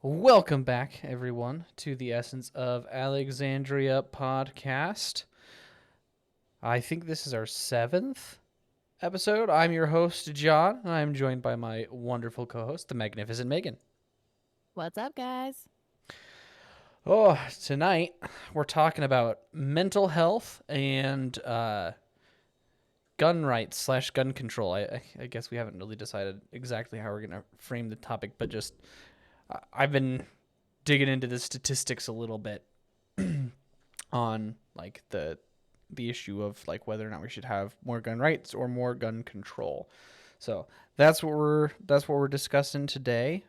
Welcome back, everyone, to the Essence of Alexandria podcast. I think this is our seventh episode. I'm your host, John, and I'm joined by my wonderful co host, the magnificent Megan. What's up, guys? Oh, tonight we're talking about mental health and gun rights slash gun control. I guess we haven't really decided exactly how we're going to frame the topic, but just I've been digging into the statistics a little bit on like the issue of like whether or not we should have more gun rights or more gun control. So that's what we're discussing today.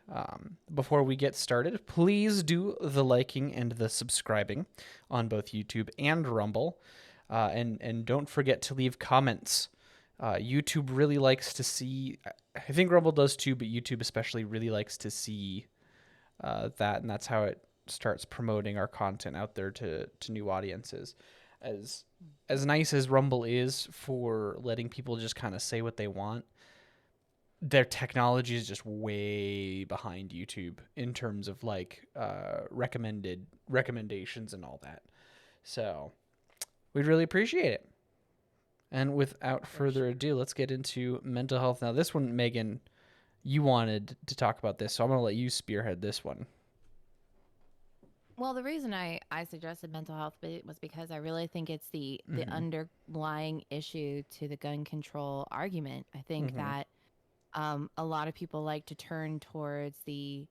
Before we get started, please do the liking and the subscribing on both YouTube and Rumble, and don't forget to leave comments. YouTube really likes to see. I think Rumble does too, but YouTube especially really likes to see that, and that's how it starts promoting our content out there to new audiences. As as nice as Rumble is for letting people just kind of say what they want, their technology is just way behind YouTube in terms of like recommendations and all that. So we'd really appreciate it. And without For further sure. ado, let's get into mental health. Now, this one, Megan, you wanted to talk about this, so I'm going to let you spearhead this one. Well, the reason I suggested mental health was because I really think it's the Mm-hmm. underlying issue to the gun control argument. I think Mm-hmm. that a lot of people like to turn towards the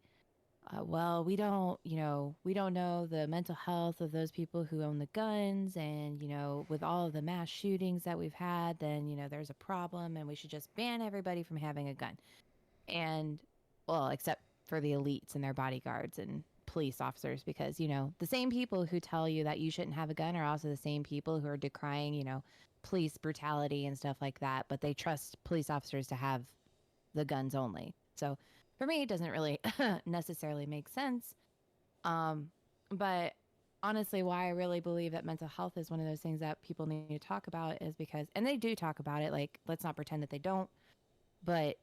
well, we don't know the mental health of those people who own the guns, and with all of the mass shootings that we've had, then there's a problem, and we should just ban everybody from having a gun. And well, except for the elites and their bodyguards and police officers, because the same people who tell you that you shouldn't have a gun are also the same people who are decrying police brutality and stuff like that, but they trust police officers to have the guns only. So for me, it doesn't really necessarily make sense. um but honestly, why I really believe that mental health is one of those things that people need to talk about is because, and they do talk about it, like, let's not pretend that they don't. But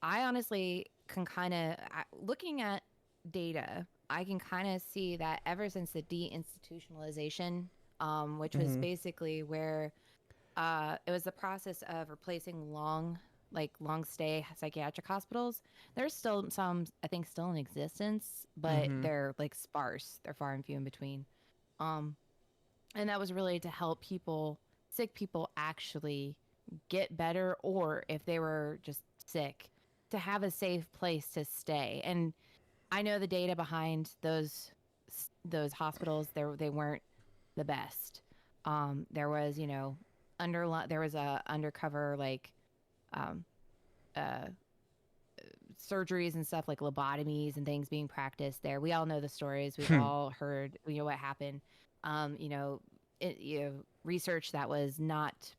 I honestly can kind of, looking at data, I can kind of see that ever since the deinstitutionalization, which was Mm-hmm. basically where it was the process of replacing long stay psychiatric hospitals. There's still some, I think, still in existence, but Mm-hmm. they're like sparse. They're far and few in between. Um, and that was really to help people, sick people, actually get better, or if they were just sick, to have a safe place to stay. And I know the data behind those hospitals, they weren't the best. There was, there was a undercover, like, um, uh, surgeries and stuff, like lobotomies and things being practiced there. We all know the stories. We've Hmm. all heard, what happened. Um, you know, research that was not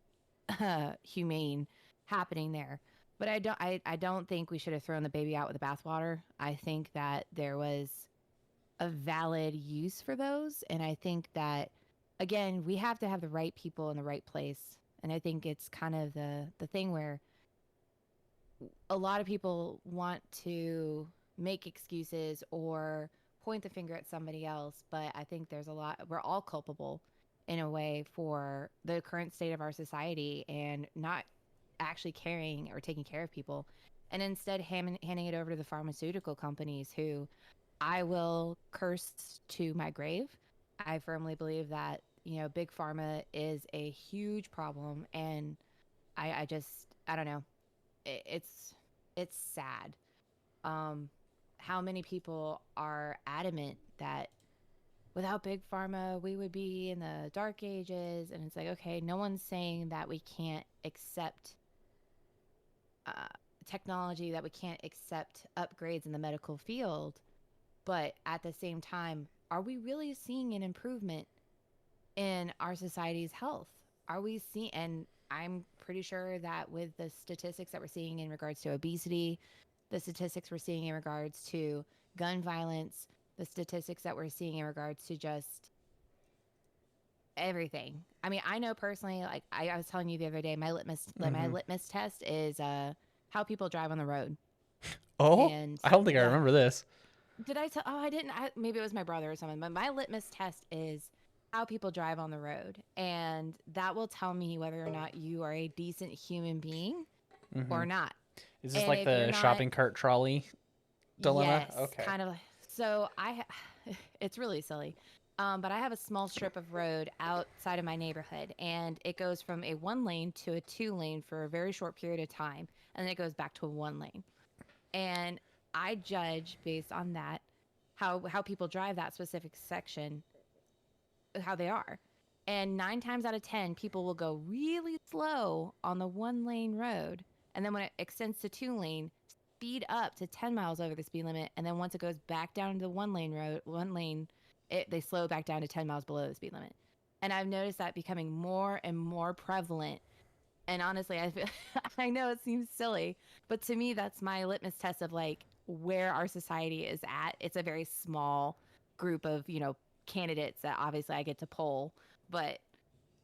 humane happening there. But I don't think we should have thrown the baby out with the bathwater. I think that there was a valid use for those, and I think that, again, we have to have the right people in the right place. And I think it's kind of the thing where a lot of people want to make excuses or point the finger at somebody else, but I think there's a lot, we're all culpable in a way for the current state of our society and not actually caring or taking care of people, and instead handing it over to the pharmaceutical companies, who I will curse to my grave. I firmly believe that, big pharma is a huge problem, and I just, I don't know, it's it's sad, um how many people are adamant that without big pharma we would be in the dark ages. And it's like, okay, no one's saying that we can't accept uh, technology, that we can't accept upgrades in the medical field, but at the same time, are we really seeing an improvement in our society's health? Are we seeing, and I'm pretty sure that with the statistics that we're seeing in regards to obesity, the statistics we're seeing in regards to gun violence, the statistics that we're seeing in regards to just everything. I mean, I know personally, like, I was telling you the other day, my Mm-hmm. litmus test is how people drive on the road. Oh, And I don't think I yeah, remember this. did I tell? Oh, I didn't. Maybe it was my brother or something. But my litmus test is how people drive on the road, and that will tell me whether or not you are a decent human being Hmm. or not. Is this And like if you're the not, shopping cart trolley dilemma? yes, Okay. kind of. So it's really silly. But I have a small strip of road outside of my neighborhood, and it goes from a 1 lane to a 2 lane for a very short period of time, and then it goes back to a 1 lane. And I judge based on that how people drive that specific section, how they are. And 9 times out of 10, people will go really slow on the 1 lane road. And then when it extends to 2 lane, speed up to 10 miles over the speed limit. And then once it goes back down to the 1 lane road, 1 lane, they slow back down to 10 miles below the speed limit. And I've noticed that becoming more and more prevalent. And honestly, I feel, I know it seems silly, but to me, that's my litmus test of like where our society is at. It's a very small group of, candidates that obviously I get to poll, but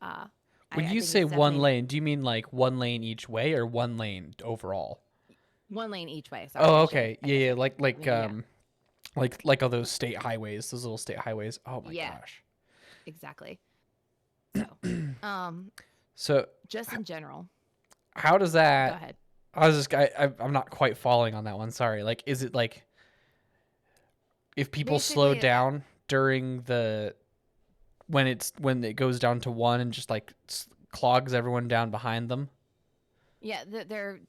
uh, When I you think say it's one definitely lane, do you mean like one lane each way or one lane overall? 1 lane each way. Sorry, Oh, I should have, okay. I Yeah, guess yeah. I, yeah, Like all those state highways, those little state highways. Oh my yeah, gosh. exactly. So, um, So just in general, how does go that? ahead. I'm not quite following on that one. Sorry. Like, is it like if people slow Basically, down during the when it goes down to one and just like clogs everyone down behind them? yeah,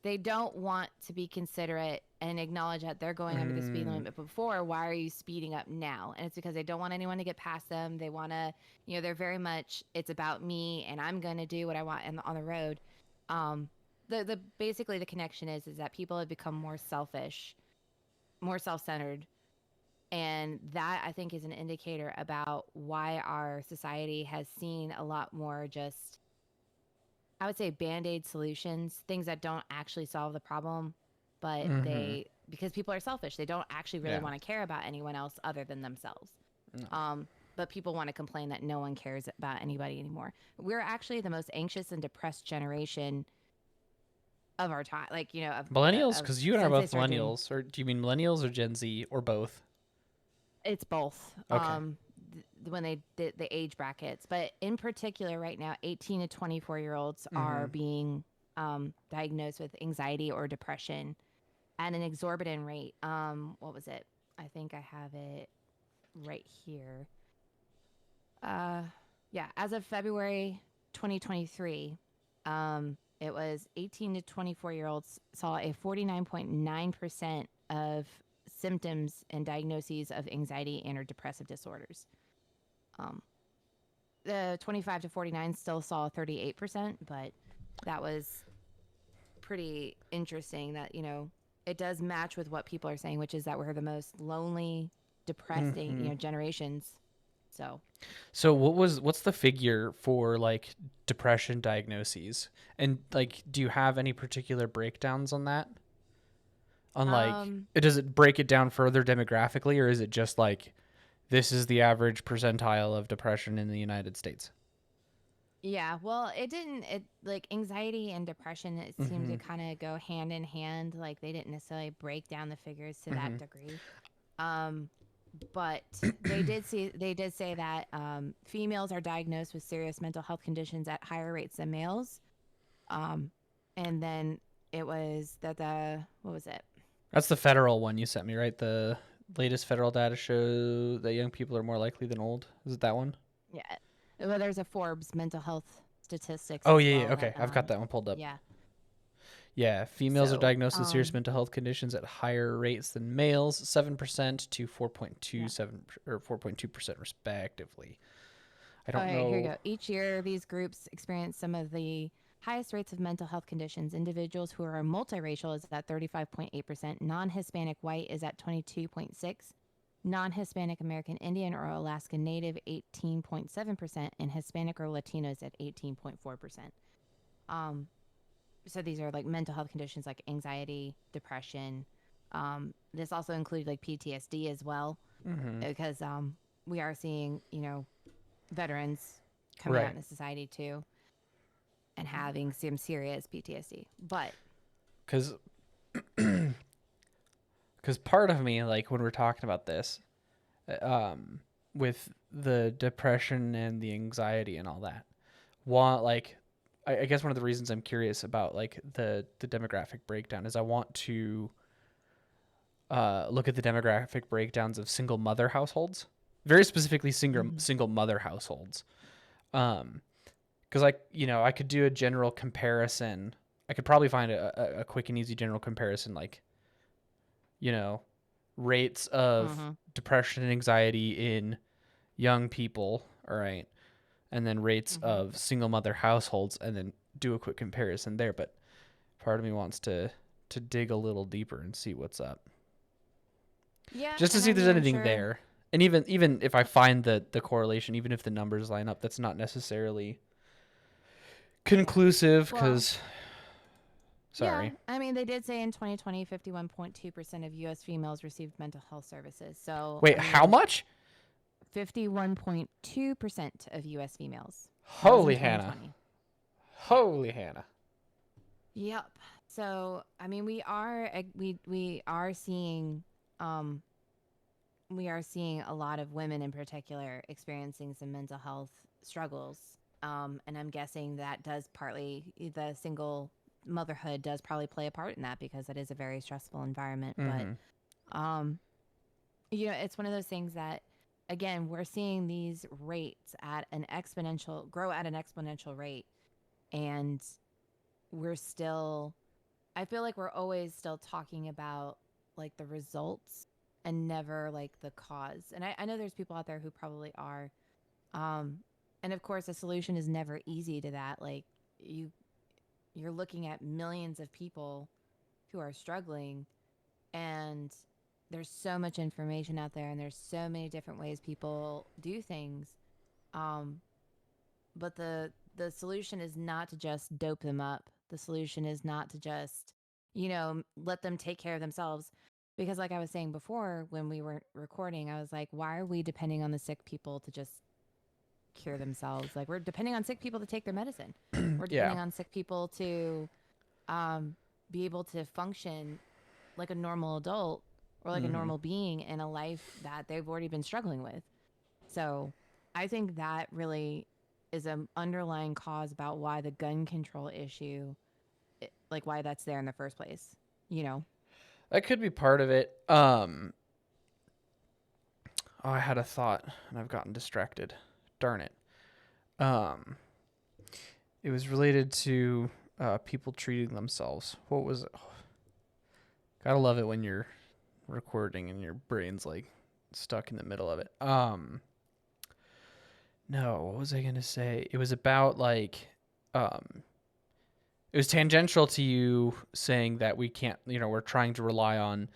they don't want to be considerate and acknowledge that they're going under the speed Mm, limit before. Why are you speeding up now? And it's because they don't want anyone to get past them. They want to, they're very much it's about me and I'm going to do what I want on the road. Um, the basically the connection is that people have become more selfish, more self-centered, and that I think is an indicator about why our society has seen a lot more just I would say band-aid solutions, things that don't actually solve the problem, but mm-hmm. because people are selfish, they don't actually really Yeah. want to care about anyone else other than themselves. No. But people want to complain that no one cares about anybody anymore. We're actually the most anxious and depressed generation of our time, like Millennials, of because you and I are since they both started doing. millennials, or do you mean millennials or Gen Z or both? It's both. Okay. When they did the age brackets, but in particular, right now, 18 to 24-year-olds Mm-hmm. are being diagnosed with anxiety or depression at an exorbitant rate. What was it? I think I have it right here. Uh, yeah, as of February 2023, it was 18 to 24-year-olds saw a 49.9% of symptoms and diagnoses of anxiety and or depressive disorders. Um, the 25 to 49 still saw 38%, but that was pretty interesting that, it does match with what people are saying, which is that we're the most lonely, depressing, Mm-hmm. generations. So, So what's the figure for like depression diagnoses? And like do you have any particular breakdowns on that? On like um, does it break it down further demographically or is it just like this is the average percentile of depression in the United States? yeah, well, it didn't, it like anxiety and depression, it seemed Mm-hmm. to kind of go hand in hand. Like they didn't necessarily break down the figures to Mm-hmm. that degree. Um, but they did say that females are diagnosed with serious mental health conditions at higher rates than males. Um, and then it was that the what was it? That's the federal one you sent me, right? The latest federal data show that young people are more likely than old. Is it that one? Yeah, well, there's a Forbes mental health statistics Oh as yeah, yeah. well that Okay, I've got that one pulled up. yeah. Yeah, females are So diagnosed with serious mental health conditions at higher rates than males, 7% to yeah. 4.27 or 4.2% respectively. I don't Okay, here you know. go. Each year, these groups experience some of the highest rates of mental health conditions. Individuals who are multiracial is at 35.8%. Non-Hispanic white is at 22.6. Non-Hispanic American Indian or Alaska Native 18.7%, and Hispanic or Latinos at 18.4%. Um, so these are like mental health conditions like anxiety, depression. This also includes like PTSD as well, Hmm. because we are seeing veterans coming out Right. into society too and having some serious PTSD. But Because because part of me, like when we're talking about this, with the depression and the anxiety and all that, want like, I guess one of the reasons I'm curious about like the demographic breakdown is I want to look at the demographic breakdowns of single mother households, very specifically Mm-hmm. single mother households. Because like I could do a general comparison. I could probably find a quick and easy general comparison, like you know rates of Mm-hmm. depression and anxiety in young people, all right, and then rates Mm-hmm. of single mother households, and then do a quick comparison there. But part of me wants to dig a little deeper and see what's up, Yeah, just to and see I if there's mean, I'm anything sure. there. And even if I find the correlation, even if the numbers line up, that's not necessarily Yeah. conclusive. Well, Because yeah, sorry, I mean, they did say in 2020, 51.2% of U.S. females received mental health services. So, wait, I how mean, much? 51.2% of U.S. females. That was in Holy Hannah, 2020. Yeah. holy Hannah. Yep. So, I mean, we are seeing um a lot of women in particular experiencing some mental health struggles. And I'm guessing that does partly the single motherhood does probably play a part in that because it is a very stressful environment. But Mm-hmm. um, it's one of those things that again we're seeing these rates at an exponential grow at an exponential rate, and we're still I feel like we're always still talking about like the results and never like the cause. And I know there's people out there who probably are. Um, and of course, a solution is never easy to that. Like you, you're looking at millions of people who are struggling, and there's so much information out there, and there's so many different ways people do things. Um, but the solution is not to just dope them up. The solution is not to just let them take care of themselves, because like I was saying before when we were recording, I was like, why are we depending on the sick people to just cure themselves? Like, we're depending on sick people to take their medicine. We're Yeah. depending on sick people to um, be able to function like a normal adult or like a Mm-hmm. normal being in a life that they've already been struggling with. So I think that really is an underlying cause about why the gun control issue, like why that's there in the first place. You know? That could be part of it. Oh, I had a thought and I've gotten distracted. Darn it. Um, it was related to people treating themselves. What was it? Oh, gotta love it when you're recording and your brain's like stuck in the middle of it. No, what was I gonna say? It was about like, um, it was tangential to you saying that we can't, we're trying to rely on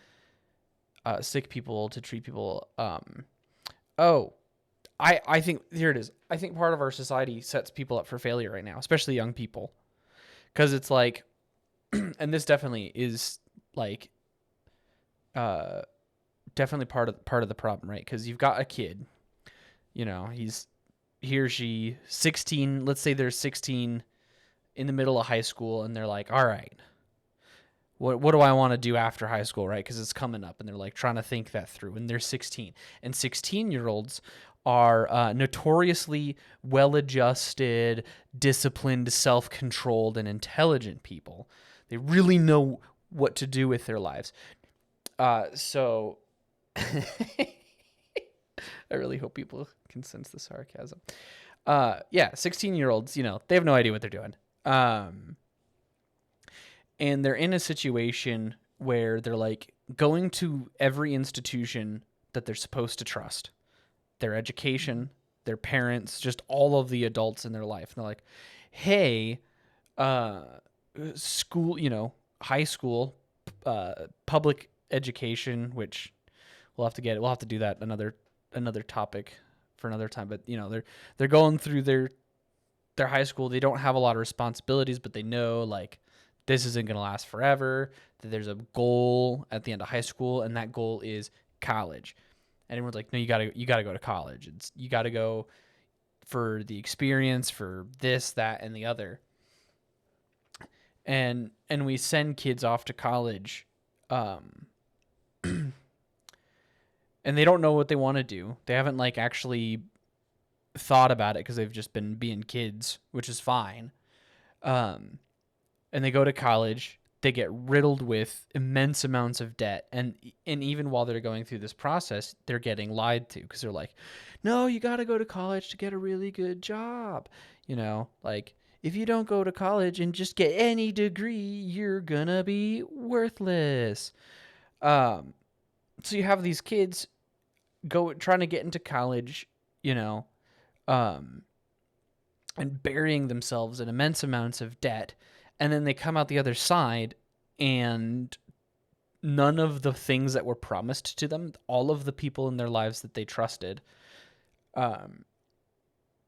sick people to treat people. Oh, I think here it is. I think part of our society sets people up for failure right now, especially young people, because it's like, and this definitely is like, uh, definitely part of the problem, right? Because you've got a kid, he or she 16. Let's say they're 16 in the middle of high school, and they're like, all right, what do I want to do after high school, right? Because it's coming up, and they're like trying to think that through. And they're 16, and 16-year-olds are notoriously well-adjusted, disciplined, self-controlled, and intelligent people. They really know what to do with their lives. So I really hope people can sense the sarcasm. Yeah, 16-year-olds, they have no idea what they're doing. And they're in a situation where they're like going to every institution that they're supposed to trust, their Mm-hmm. education, their parents, just all of the adults in their life. And they're like, hey, uh, school, high school, public education, which we'll have to do that another topic for another time. But they're going through their high school. They don't have a lot of responsibilities, but they know like this isn't going to last forever. That there's a goal at the end of high school, and that goal is college. And everyone's like, no, you gotta go to college. You gotta go for the experience, for this, that, and the other. And we send kids off to college, um, and they don't know what they want to do. They haven't like actually thought about it because they've just been being kids, which is fine. Um, and they go to college, they get riddled with immense amounts of debt, and even while they're going through this process, they're getting lied to because they're like, "No, you got to go to college to get a really good job." Like if you don't go to college and just get any degree, you're gonna be worthless. Um, so you have these kids go trying to get into college, you know, um, and burying themselves in immense amounts of debt, and then they come out the other side, and none of the things that were promised to them, all of the people in their lives that they trusted, um,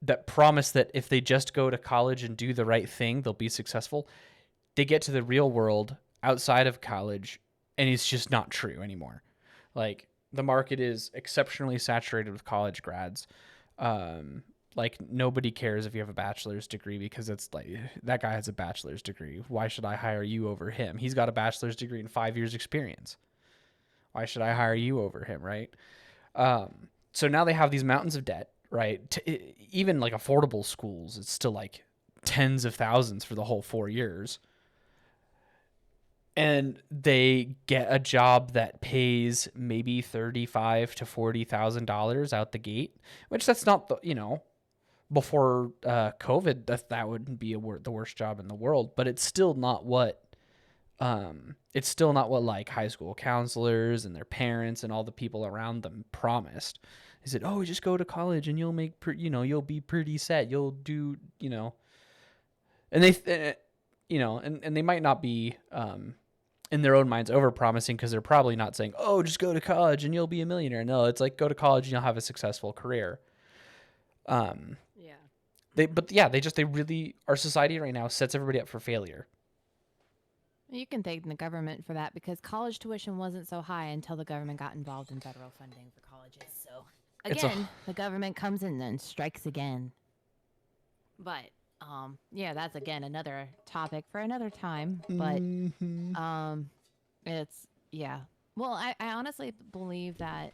that promised that if they just go to college and do the right thing, they'll be successful. They get to the real world outside of college, and it's just not true anymore. Like the market is exceptionally saturated with college grads. Um, like nobody cares if you have a bachelor's degree because it's like that guy has a bachelor's degree. Why should I hire you over him? He's got a bachelor's degree and 5 years experience. Why should I hire you over him, right? So now they have these mountains of debt, right? Even like affordable schools, it's still like tens of thousands for the whole 4 years. And they get a job that pays maybe $35,000 to $40,000 out the gate, which that's not before COVID that wouldn't be the worst job in the world, but it's still not what like high school counselors and their parents and all the people around them promised. They said, "Oh, just go to college and you'll you'll be pretty set. You'll do, and and they might not be in their own minds over promising because they're probably not saying, "Oh, just go to college and you'll be a millionaire." No, it's like go to college and you'll have a successful career. Yeah. They really, our society right now sets everybody up for failure. You can thank the government for that because college tuition wasn't so high until the government got involved in federal funding for colleges. So, It's a again, the government comes in and strikes again. But, yeah, that's again another topic for another time. But, mm-hmm. um, it's, yeah. Well, I honestly believe that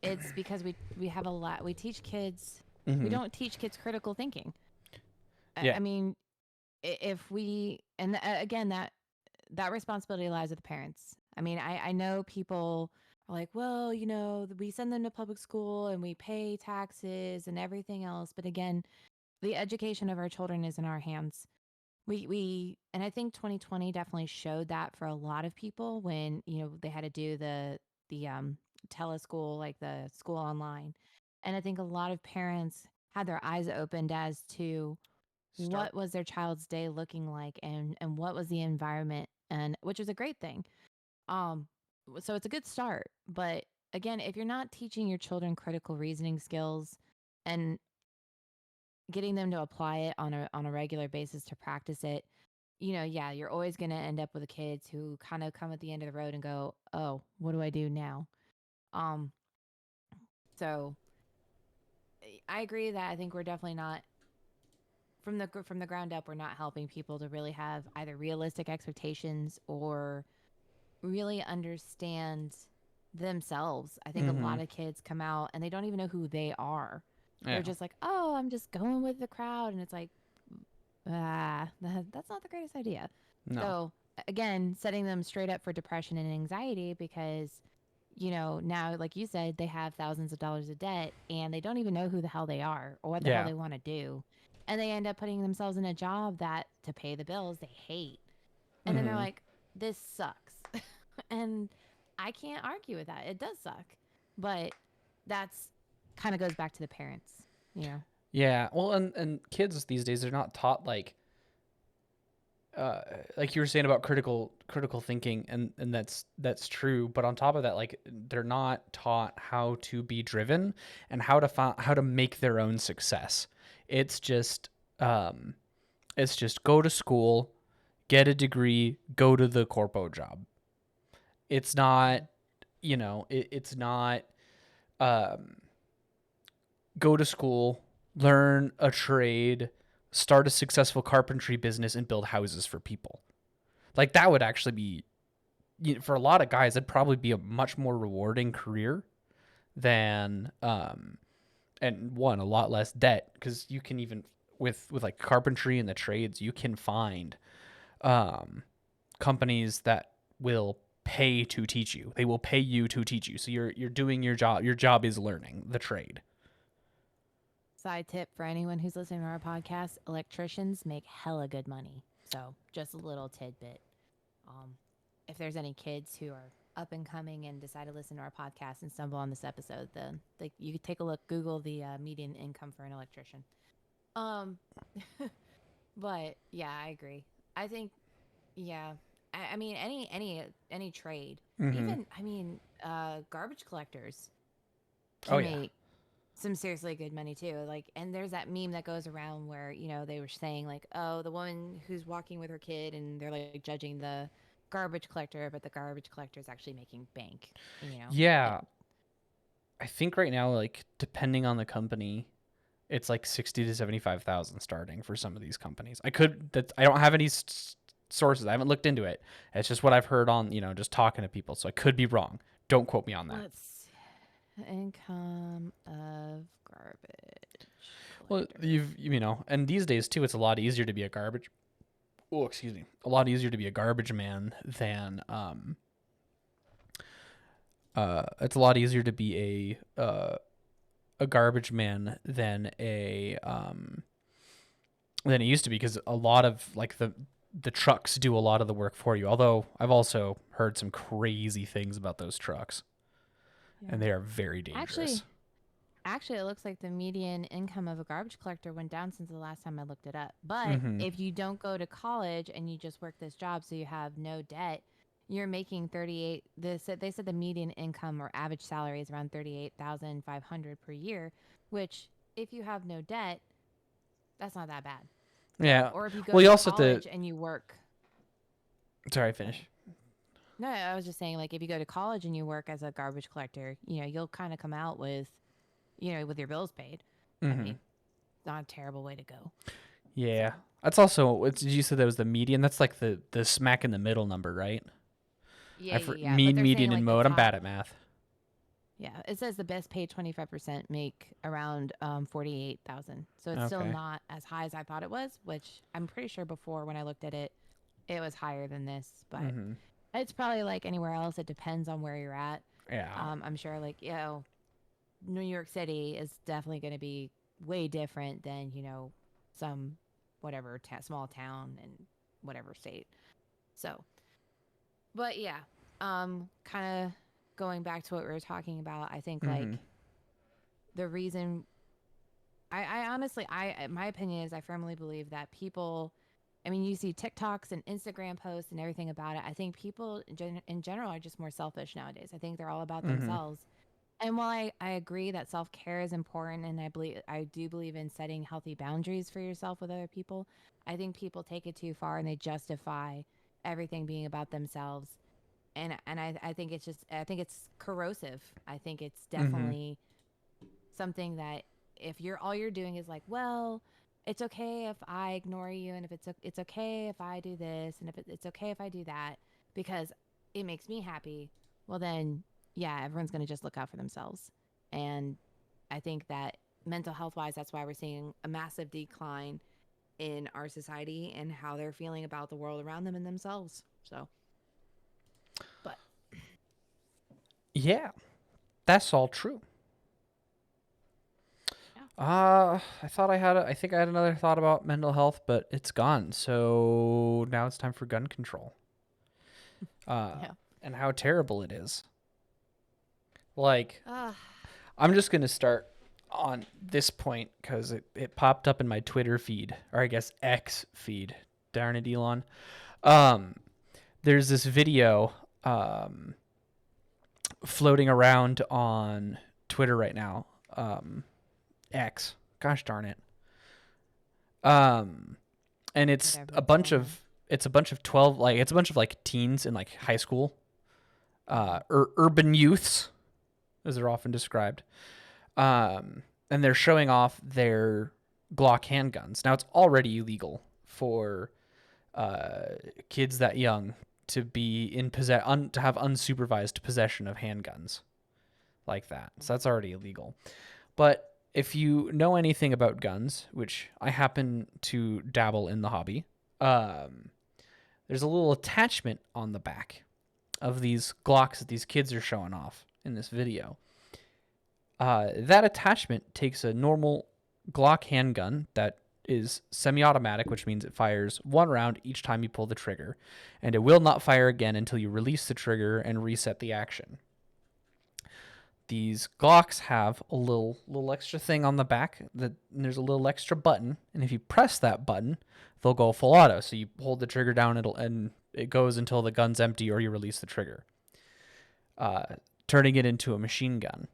it's because we have a lot, we teach kids, we Mm-hmm. don't teach kids critical thinking. Yeah. I mean, if we, and again, that responsibility lies with the parents. I mean, I know people are like, well, we send them to public school and we pay taxes and everything else. But again, the education of our children is in our hands. And I think 2020 definitely showed that for a lot of people when, they had to do the teleschool, like the school online. And I think a lot of parents had their eyes opened as to Start. what was their child's day looking like and what was the environment, and which is a great thing. um so it's a good start, but again, if you're not teaching your children critical reasoning skills and getting them to apply it on a regular basis to practice it, yeah, you're always going to end up with the kids who kind of come at the end of the road and go, oh, what do I do now? um so I agree that I think we're definitely not, from the ground up, we're not helping people to really have either realistic expectations or really understand themselves. I think a Mm-hmm. lot of kids come out and they don't even know who they are. Yeah. They're just like, "Oh, I'm just going with the crowd," and it's like, that's not the greatest idea. No. So again, setting them straight up for depression and anxiety because now, like you said, they have thousands of dollars of debt and they don't even know who the hell they are or what the hell Yeah. they want to do. And they end up putting themselves in a job that to pay the bills they hate. And then they're Mm-hmm. like, this sucks. And I can't argue with that. It does suck. But that's kind of goes back to the parents. Yeah. Well, and kids these days, they're not taught like you were saying about critical thinking, and that's true, but on top of that, like they're not taught how to be driven and how to make their own success. It's just um it's just go to school, get a degree, go to the corpo job. It's not, it's not um go to school, learn a trade, start a successful carpentry business and build houses for people. Like that would actually be for a lot of guys, it'd probably be a much more rewarding career than and one, a lot less debt, because you can even with like carpentry and the trades, you can find um companies that will pay to teach you. They will pay you to teach you. So you're doing your job. Your job is learning the trade. Side tip for anyone who's listening to our podcast: electricians make hella good money. So just a little tidbit. Um, if there's any kids who are up and coming and decide to listen to our podcast and stumble on this episode, then you could take a look, Google the median income for an electrician. Um, but yeah, I agree. I think yeah. I mean, any trade, Mm-hmm. even garbage collectors Oh can yeah. make some seriously good money too. Like, and there's that meme that goes around where they were saying like, oh, the woman who's walking with her kid, and they're like judging the garbage collector, but the garbage collector is actually making bank. Yeah. And I think right now, like depending on the company, it's like 60 to 75,000 starting for some of these companies. I don't have any sources. I haven't looked into it. It's just what I've heard on, just talking to people. So I could be wrong. Don't quote me on that. let's income of garbage Well, collector. and these days too, it's a lot easier to be a garbage. Oh, excuse me. A lot easier to be a garbage man than it's a lot easier to be a garbage man than it used to be, because a lot of like the trucks do a lot of the work for you. Although I've also heard some crazy things about those trucks, Yeah. and they are very dangerous. Actually, it looks like the median income of a garbage collector went down since the last time I looked it up. But Mm-hmm. if you don't go to college and you just work this job, so you have no debt, you're making 38. They said the median income or average salary is around 38,500 per year, which if you have no debt, that's not that bad. Yeah. Or if you go Well, you to also have to. college and you work. Sorry, Go ahead. finish. No, I was just saying, like, if you go to college and you work as a garbage collector, you'll kind of come out with, with your bills paid. I Mm-hmm. mean, not a terrible way to go. Yeah. So That's also. You said that was the median. That's like the smack in the middle number, right? yeah. But Mean, they're saying median, and like the mode. I'm bad top. at math. Yeah, it says the best paid 25% make around 48,000. So it's still Okay. not as high as I thought it was, which I'm pretty sure before when I looked at it, it was higher than this. But Mm-hmm. it's probably like anywhere else. It depends on where you're at. Yeah. I'm sure like New York City is definitely going to be way different than some whatever small town in whatever state. So but yeah, kind of going back to what we were talking about, I think Mm-hmm. like the reason I honestly, my opinion is I firmly believe that people, I mean, you see TikToks and Instagram posts and everything about it. I think people in general are just more selfish nowadays. I think they're all about Mm-hmm. themselves. And while I agree that self care is important, and I do believe in setting healthy boundaries for yourself with other people, I think people take it too far and they justify everything being about themselves. And I think it's just I think it's corrosive. I think it's Mm-hmm. definitely something that if you're all you're doing is like, well, it's okay if I ignore you, and if it's okay if I do this, and if it's okay if I do that because it makes me happy. Well, then yeah, everyone's going to just look out for themselves. And I think that mental health wise, that's why we're seeing a massive decline in our society and how they're feeling about the world around them and themselves. So, but Yeah. That's all true. yeah, I thought I think I had another thought about mental health, but it's gone. So now it's time for gun control. Uh, yeah. and how terrible it is. Like, Uh, I'm just gonna start on this point because it popped up in my Twitter feed, or I guess X feed. Darn it, Elon. Um, there's this video floating around on Twitter right now. X. Gosh darn it. Um, and whatever it's called now. it's a bunch of 12, like it's a bunch of like teens in like high school, urban youths as they're often described. And they're showing off their Glock handguns. Now it's already illegal for kids that young to be to have unsupervised possession of handguns like that. So that's already illegal. But if you know anything about guns, which I happen to dabble in the hobby, there's a little attachment on the back of these Glocks that these kids are showing off in this video. That attachment takes a normal Glock handgun that is semi-automatic, which means it fires one round each time you pull the trigger, and it will not fire again until you release the trigger and reset the action. These Glocks have a little extra thing on the back that there's a little extra button, and if you press that button, they'll go full auto. So you hold the trigger down, and it goes until the gun's empty or you release the trigger, turning it into a machine gun.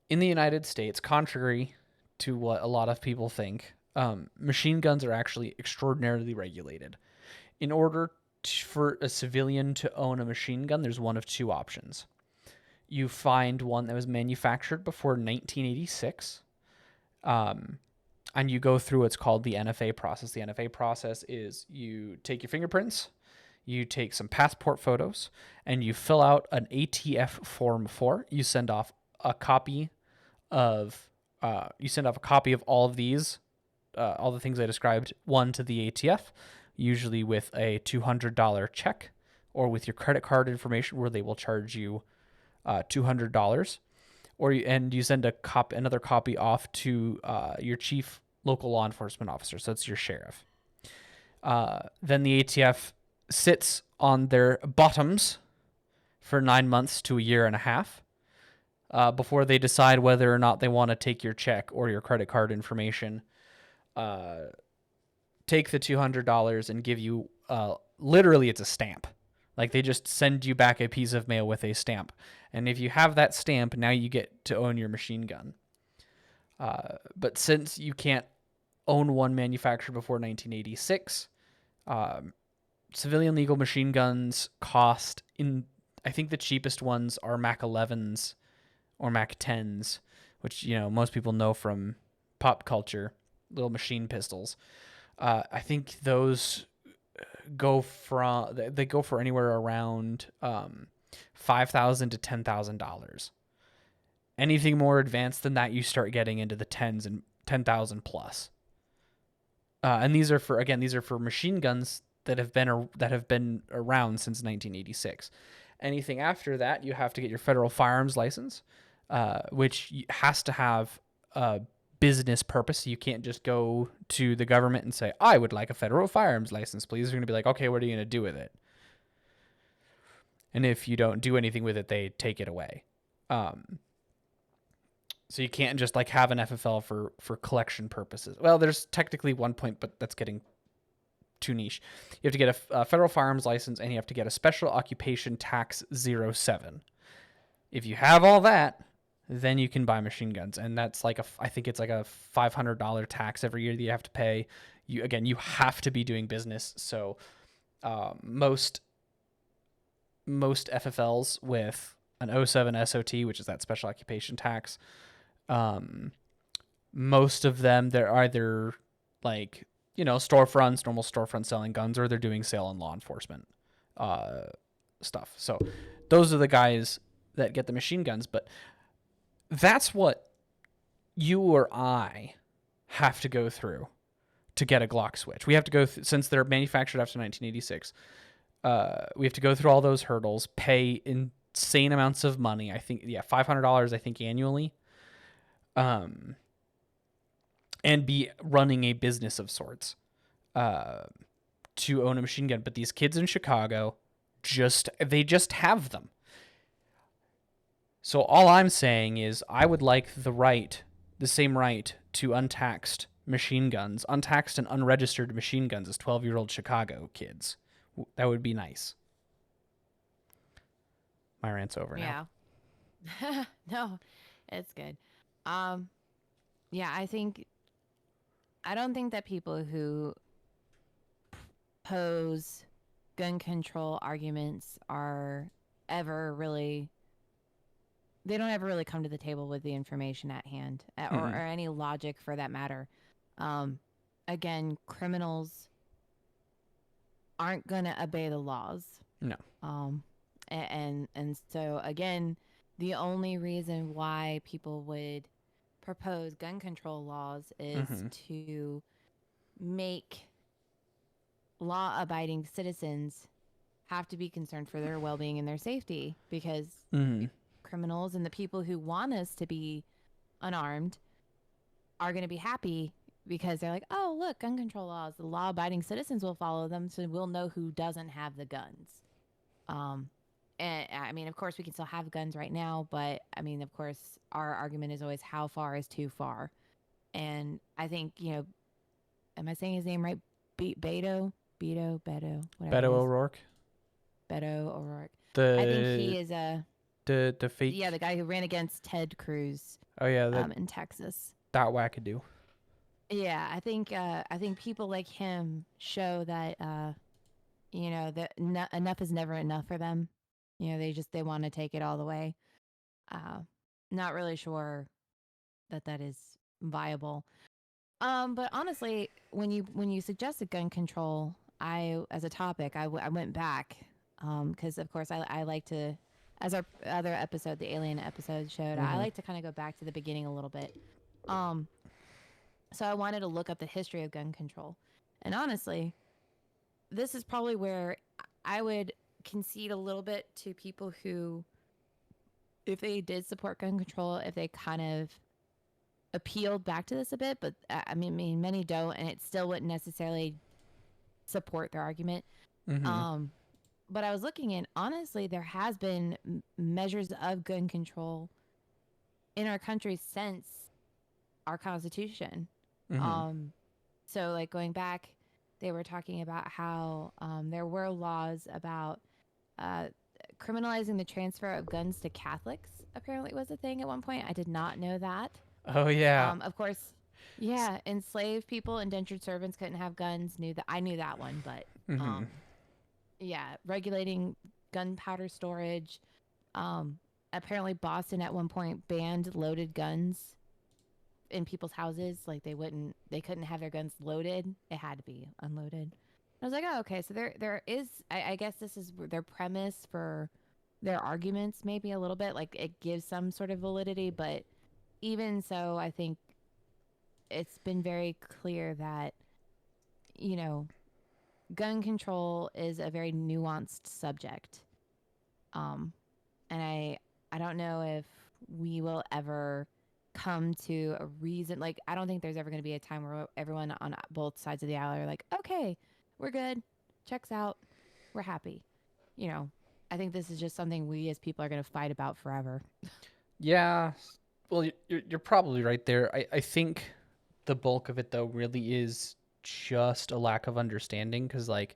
In the United States, contrary to what a lot of people think, machine guns are actually extraordinarily regulated. In order for a civilian to own a machine gun, there's one of two options. You find one that was manufactured before 1986, and you go through what's called the NFA process. The NFA process is you take your fingerprints, you take some passport photos, and you fill out an ATF Form 4. You send off a copy of all of these, all the things I described, one to the ATF, usually with a $200 check, or with your credit card information where they will charge you $200, and you send another copy off to your chief local law enforcement officer. So that's your sheriff. Then the ATF sits on their bottoms for 9 months to a year and a half before they decide whether or not they want to take your check or your credit card information, take the $200 and give you, literally it's a stamp. Like they just send you back a piece of mail with a stamp. And if you have that stamp, now you get to own your machine gun. But since you can't own one manufactured before 1986, civilian legal machine guns cost, I think the cheapest ones are Mac 11s or Mac 10s, which, most people know from pop culture, little machine pistols. I think those go for anywhere around $5,000 to $10,000. Anything more advanced than that, you start getting into the tens and 10,000 plus. And these are for machine guns that have been around since 1986. Anything after that, you have to get your federal firearms license, which has to have a business purpose. You can't just go to the government and say, I would like a federal firearms license, please. They're going to be like, okay, what are you going to do with it? And if you don't do anything with it, they take it away. So you can't just have an FFL for collection purposes. Well, there's technically one point, but that's getting too niche. You have to get a federal firearms license, and you have to get a special occupation tax 07. If you have all that, then you can buy machine guns. And that's I think it's like a $500 tax every year that you have to pay. You have to be doing business. So most FFLs with an 07 SOT, which is that special occupation tax, most of them, they're either storefronts, normal storefront selling guns, or they're doing sale and law enforcement stuff. So those are the guys that get the machine guns. But that's what you or I have to go through to get a Glock switch. We have to go since they're manufactured after 1986. We have to go through all those hurdles, pay insane amounts of money. I think, $500, I think, annually. And be running a business of sorts to own a machine gun. But these kids in Chicago they just have them. So all I'm saying is I would like the same right to untaxed machine guns, untaxed and unregistered machine guns as 12-year-old Chicago kids. That would be nice. My rant's over now. Yeah. No, it's good. Yeah, I don't think that people who pose gun control arguments they don't ever really come to the table with the information at hand, or any logic for that matter. Again, criminals aren't going to obey the laws. No. Um, and so again, the only reason why people would propose gun control laws is Mm-hmm. to make law abiding citizens have to be concerned for their well being and their safety, because Mm-hmm. criminals and the people who want us to be unarmed are going to be happy because they're like, oh, look, gun control laws. The law abiding citizens will follow them, so we'll know who doesn't have the guns. Um, and I mean, of course, we can still have guns right now, but I mean, of course, our argument is always how far is too far. And I think, am I saying his name right? Beto, whatever Beto it is. O'Rourke. Beto O'Rourke. I think The he is the yeah, fake. the guy who ran against Ted Cruz Oh yeah, in Texas. that wackadoo. Yeah, I think people like him show that that enough is never enough for them. They want to take it all the way. Uh, Not really sure that is viable. But honestly, when you suggested gun control, I as a topic, I went back because of course I like to, as our other episode, the alien episode showed, I Mm-hmm. like to kind of go back to the beginning a little bit. Um, so I wanted to look up the history of gun control, and honestly, this is probably where I would concede a little bit to people who, if they did support gun control, if they kind of appealed back to this a bit, but many don't, and it still wouldn't necessarily support their argument. Mm-hmm. Um, but I was looking, and honestly, there has been measures of gun control in our country since our Constitution. Mm-hmm. Um, so, like going back, they were talking about how there were laws about uh, criminalizing the transfer of guns to Catholics. Apparently, was a thing at one point. I did not know that. Oh yeah. Of course, yeah, enslaved people, indentured servants couldn't have guns. Knew that I knew that one, but Mm-hmm. yeah, regulating gunpowder storage. Um, Apparently, Boston at one point banned loaded guns in people's houses. Like they couldn't have their guns loaded. It had to be unloaded. I was like, oh, okay. So there is. I guess this is their premise for their arguments, maybe a little bit. Like it gives some sort of validity, but even so, I think it's been very clear that you know gun control is a very nuanced subject. Um, and I don't know if we will ever come to a reason. Like I don't think there's ever going to be a time where everyone on both sides of the aisle are like, okay, we're good, checks out, we're happy. You know, I think this is just something we as people are going to fight about forever. Yeah. Well, you're probably right there. I think the bulk of it though really is just a lack of understanding because like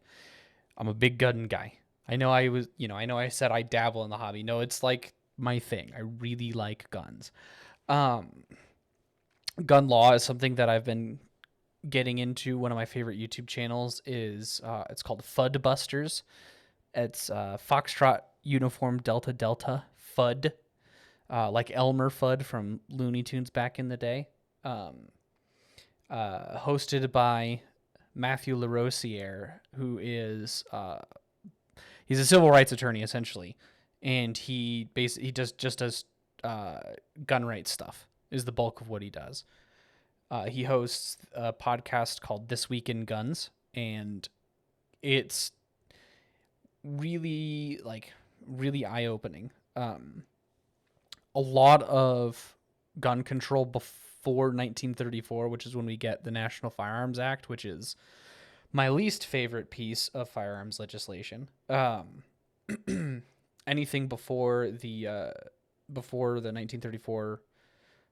I'm a big gun guy. I know I said I dabble in the hobby. No, it's like my thing. I really like guns. Um, gun law is something that I've been getting into. One of my favorite YouTube channels is it's called FUD Busters. It's Foxtrot Uniform Delta Delta FUD, like Elmer Fudd from Looney Tunes back in the day. Um, Hosted by Matthew Larosiere, who is he's a civil rights attorney essentially, and he does uh, gun rights stuff is the bulk of what he does. He hosts a podcast called This Week in Guns, and it's really eye opening. A lot of gun control before 1934, which is when we get the National Firearms Act, which is my least favorite piece of firearms legislation. Anything before the 1934